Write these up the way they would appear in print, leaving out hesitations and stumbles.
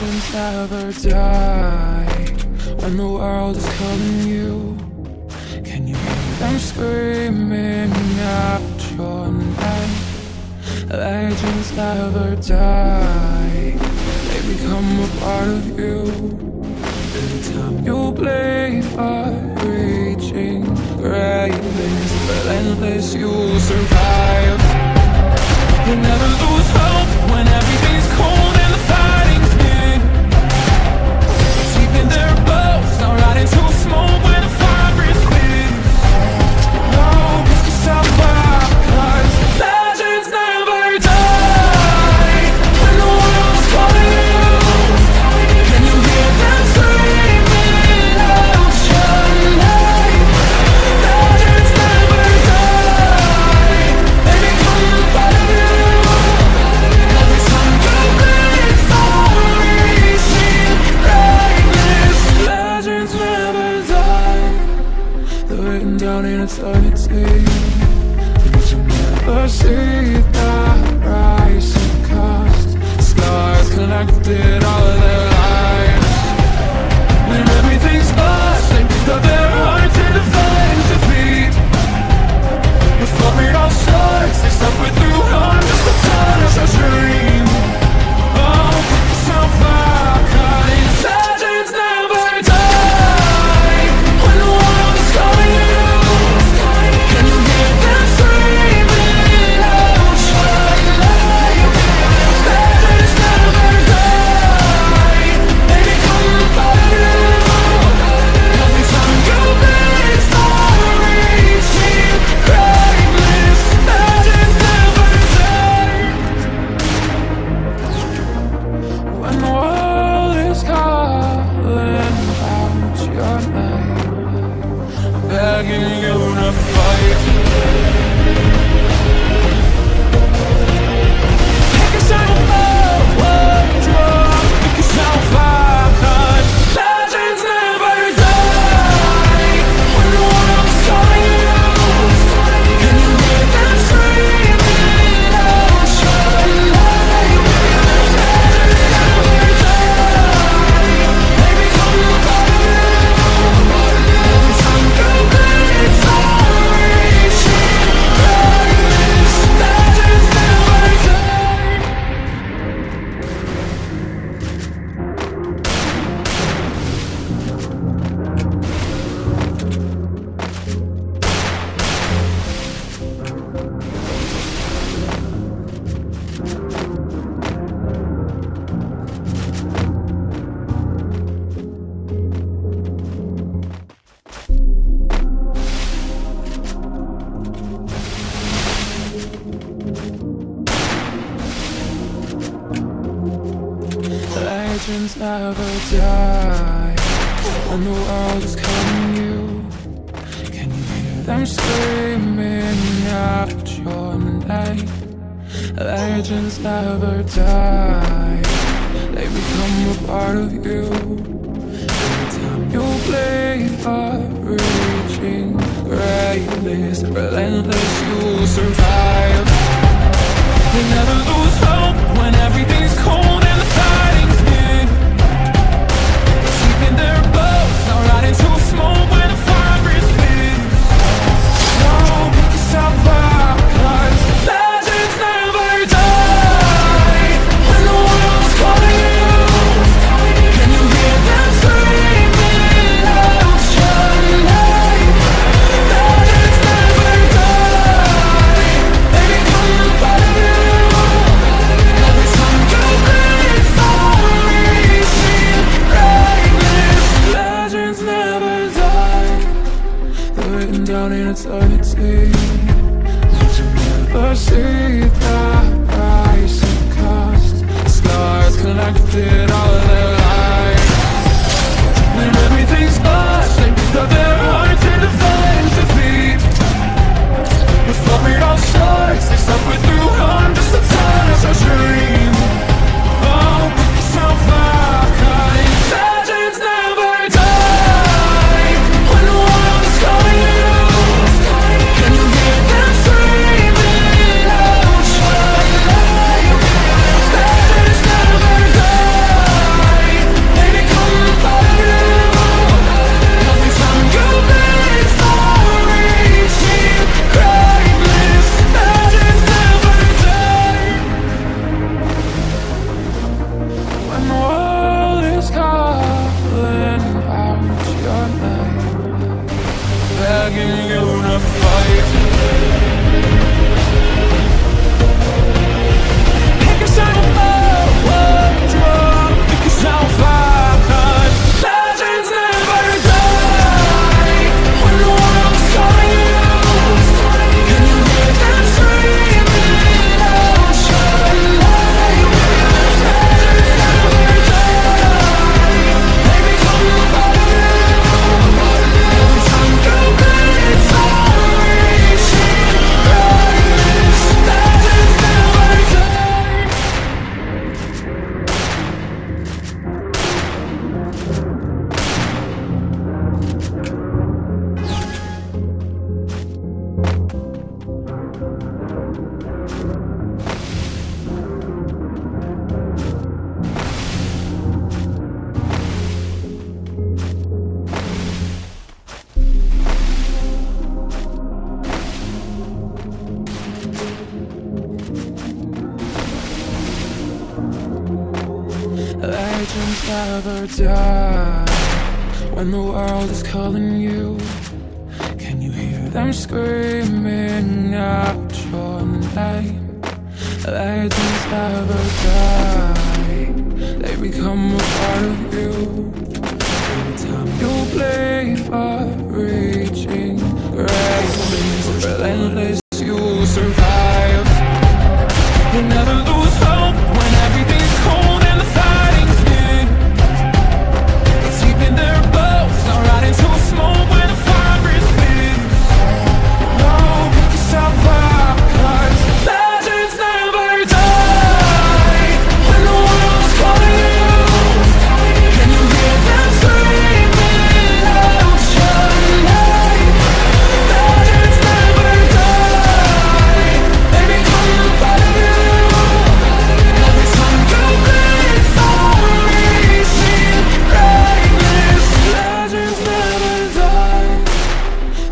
Legends never die when the world is calling you. Can you hear them screaming out your name? Legends never die, they become a part of you. Every time you bleed for reaching greatness, relentless, you'll survive. You never lose hope when everything's cold and the fighting's near. Deep in their boats, not riding too smoke when the fire is clear. No, pick yourself up, 'cause legends never die when the world's calling you. Can you hear them screaming out your name? Legends never die, they become a part of you. Every time you bleed for reaching greatness, legends never die. They're written down in eternity, but you never see the rise and cost. Scars collected all of their lives. When everything's lost, they pick up their hearts and defend defeat. Before it all starts, they suffer through harm just to touch a dream. Oh, pick yourself up, 'cause legends never die when the world is calling you. Can you hear them screaming out your name? Legends never die, they become a part of you. Every time you bleed for reaching greatness, legends never die. When the world is calling out your name, begging you to fight. Pick yourself up, pick yourself up, 'cause legends never die when the world is calling you. Can you hear them screaming out your name? Legends never die, they become a part of you. Every time you bleed for reaching greatness, legends never die. Legends never die when the world is calling you. Can you hear them screaming out your name? Legends never die, they become a part of you. Every time you bleed for reaching greatness, relentless, you'll survive. You never lose hope when everything's cold and the fighting's near. Deep in their boats, not riding too smoke when the fire is clear. No, pick yourself up, 'cause legends never die when the world's calling you. Can you hear them screaming out your name? Legends never die, they become a part of you. Every time you bleed for reaching greatness, legends never die. They're written down in eternity, but you never see the rise and cost. Scars collected all of their lives. When everything's lost, they pick up their hearts and defend defeat. Before it all starts, they suffer through harm just to touch a dream. Oh, pick yourself up, 'cause legends never die when the world is calling you. Can you hear them screaming out your name? Legends never die. you to fight. Pick yourself up, drop, pick yourself up, 'cause legends never die. When the world's calling you, can you hear them screaming ocean light? Legends never die. They become a part of you. Every time you bleed, far reaching brightness. Legends never die. Legends never die. When the world is calling you, can you hear them screaming out your name? Legends never die. They become a part of you. Every time you play for reaching greatness, relentless, you'll survive. You never lose hope when everything's cold and the fighting's near. It's deep in their bones, not right into smoke when the fire is big. No, pick yourself up, 'cause legends never die. When the world's calling you, can you hear them screaming ocean light? Legends never die. They become a part of you. Every time you bleed, far reaching greatness. Legends never die.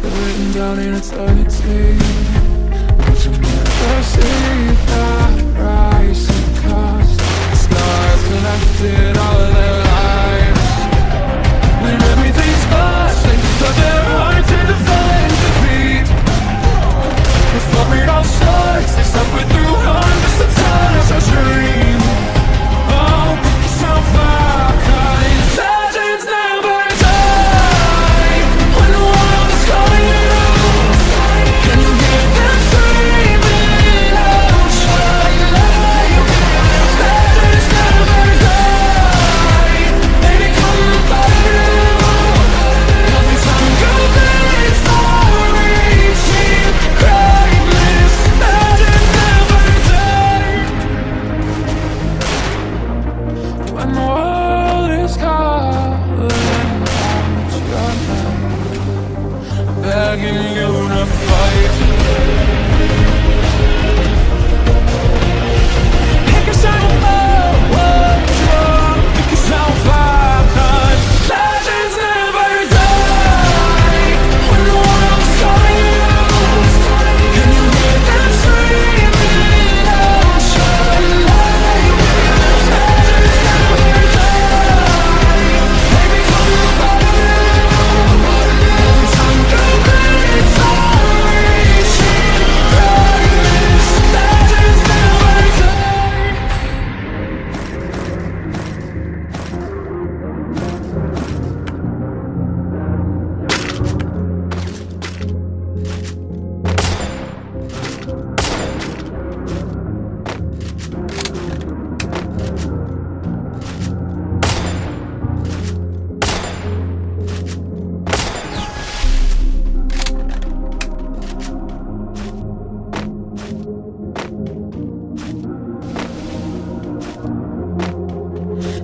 They're written down in eternity, but you'll never see that rising cost. The stars collected all their lives. When everything's lost, they put their hearts in the fight to beat. Before it all starts, they suffer through hundreds of times a dream. Oh, pick yourself up, 'cause legends never die. When the world is calling you, can you hear them screaming ocean light? Legends never die. They become a part of you. Every time you bleed, far reaching greatness. Legends never die. When the world is calling out your name, begging you to fight. Pick yourself up, drop, pick yourself up, 'cause legends never die. When the world's calling you, can you hear them screaming ocean light? Legends never die. They become a part of you. Every time you bleed, far reaching brightness. Legends never die.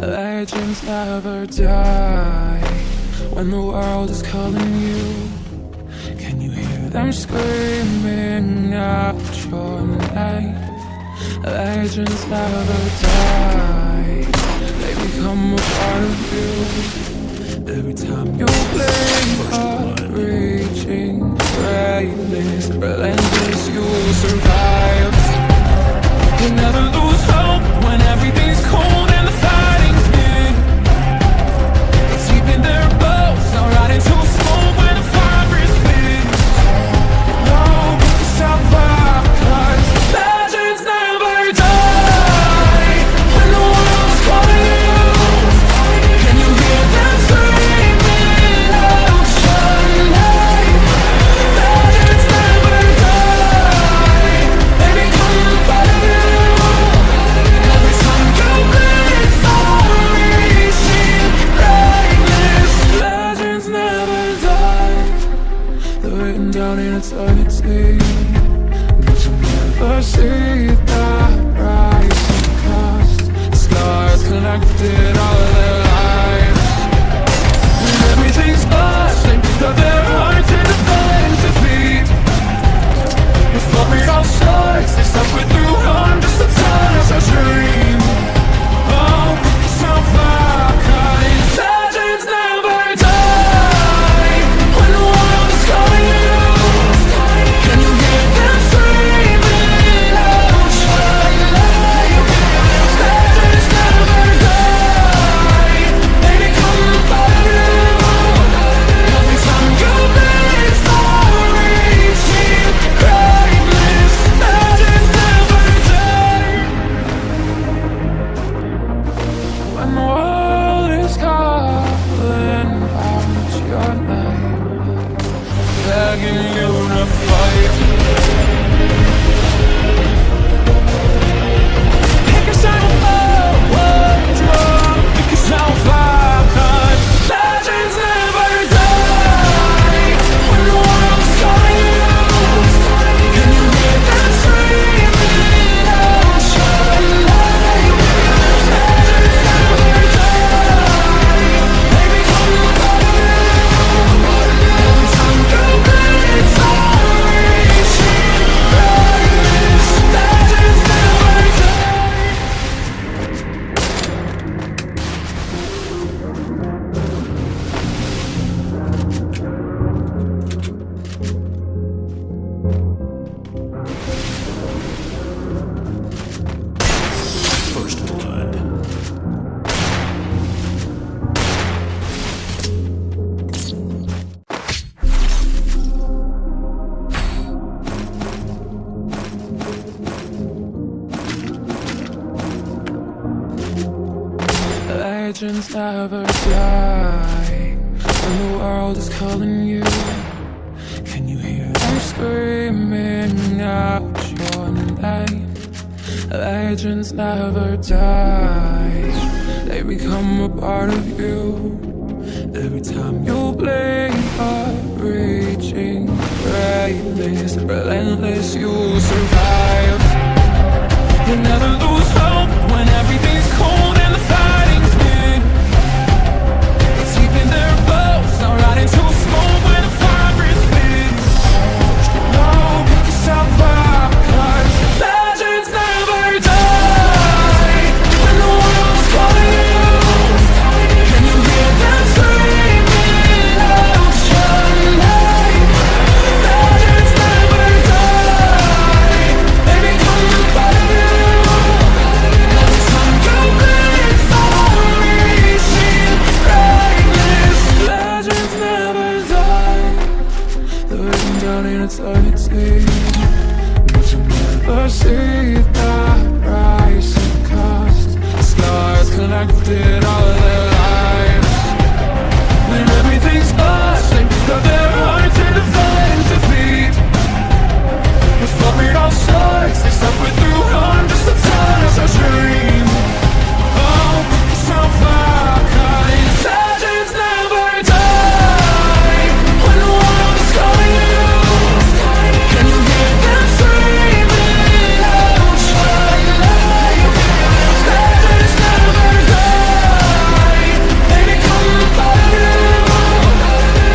Legends never die. When the world is calling you, can you hear them screaming out your name? Legends never die. They become a part of you. Every time you play hard, reaching greatness, relentless, you will survive. You never lose hope when everything's cold and the fighting's near. It's deep in their bones, now right into smoke when the fire is big. they're written down in eternity. But you'll never see that rising cost. The stars collected all of their lives, and everything's lost. They picked up their hearts and defend defeat. Before it all starts, they suffer through harm just to tell us our dream. Oh, it's so far, 'cause legends never die. When the world is calling you, can you hear them screaming out? Legends never die. They become a part of you. Every time you live for reaching greatness, legends never die. When the world is calling out your name, begging you to fight, pick yourself up once more, pick yourself up, 'cause legends never die. When the world is calling you, can you hear them screaming out your name? Legends never die. They become a part of you. Every time you live for reaching greatness, legends never die. First Blood. Legends never die. When the world is calling you, can you hear them screaming out your name? Legends never die. They become a part of you. Every time you blink up, reaching greatness, relentless, you survive. You never lose hope when everything's cold and the fighting's near. It's keeping their bows, not riding too smoke when the fire is big. No, pick yourself up, 'cause legends never die. When the world's calling you, can you hear them screaming out your name? Legends never die. They become a part of you. Every time you live for reaching greatness, legends never die. They're written down in eternity. But you'll never see that rising cost. The stars collected all of their lives, when everything's lost, they pick up their hearts and defend defeat. Before it all starts, they suffer through harm just to tell us our dream. Oh, pick yourself up, 'cause legends never die. When the world is calling you, can you hear them screaming out your name? Legends never die. They become a part of you.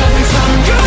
Every time you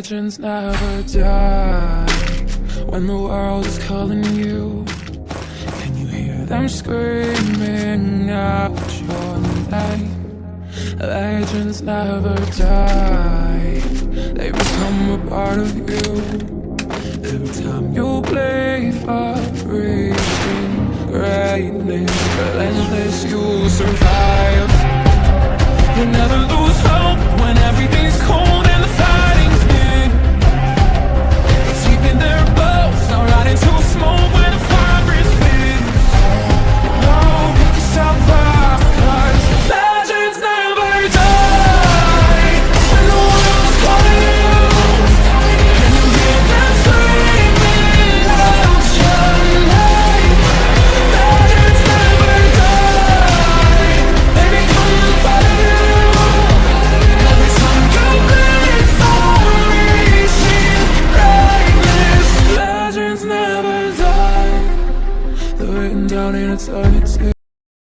Legends never die when the world is calling you. Can you hear them screaming out your name? Legends never die, they become a part of you. Every time you play for reaching greatness, relentless, you survive. You never lose hope when everything's cold.